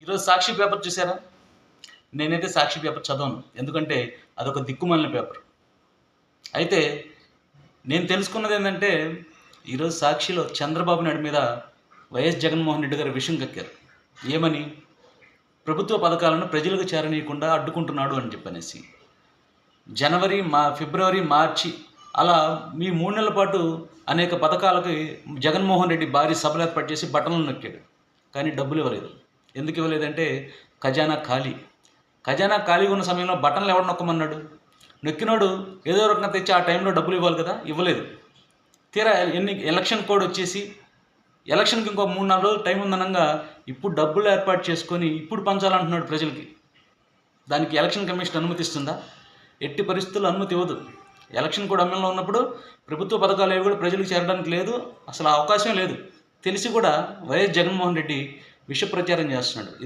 ఈరోజు సాక్షి పేపర్ చూసారా? నేనైతే సాక్షి పేపర్ చదవను. ఎందుకంటే అదొక దిక్కుమాలిన పేపర్. అయితే నేను తెలుసుకున్నది ఏంటంటే, ఈరోజు సాక్షిలో చంద్రబాబు నాయుడు మీద వైఎస్ జగన్మోహన్ రెడ్డి గారు విషం కక్కారు. ఏమని? ప్రభుత్వ పథకాలను ప్రజలకు చేరనీయకుండా అడ్డుకుంటున్నాడు అని చెప్పనేసి. ఫిబ్రవరి, మార్చి అలా మీ 3 నెలల పాటు అనేక పథకాలకి జగన్మోహన్ రెడ్డి భారీ సభలు ఏర్పాటు చేసి బటన్లు నొక్కాడు. కానీ డబ్బులు ఇవ్వలేదు. ఎందుకు ఇవ్వలేదంటే ఖజానా ఖాళీ. ఖజానా ఖాళీగా ఉన్న సమయంలో బటన్లు ఎవడు నొక్కమన్నాడు? నొక్కినోడు ఏదో రకంగా తెచ్చి ఆ టైంలో డబ్బులు ఇవ్వాలి కదా, ఇవ్వలేదు. తీరా ఎలక్షన్ కోడ్ వచ్చేసి ఎలక్షన్కి ఇంకో 3-4 రోజులు టైం ఉందనగా ఇప్పుడు డబ్బులు ఏర్పాటు చేసుకొని ఇప్పుడు పంచాలంటున్నాడు ప్రజలకి. దానికి ఎలక్షన్ కమిషన్ అనుమతిస్తుందా? ఎట్టి పరిస్థితుల్లో అనుమతి ఇవ్వదు. ఎలక్షన్ కూడా అమల్లో ఉన్నప్పుడు ప్రభుత్వ పథకాలు ఏవి కూడా ప్రజలకు చేరడానికి లేదు, అసలు అవకాశం లేదు. తెలిసి కూడా వైఎస్ జగన్మోహన్ రెడ్డి విష ప్రచారం చేస్తున్నాడు.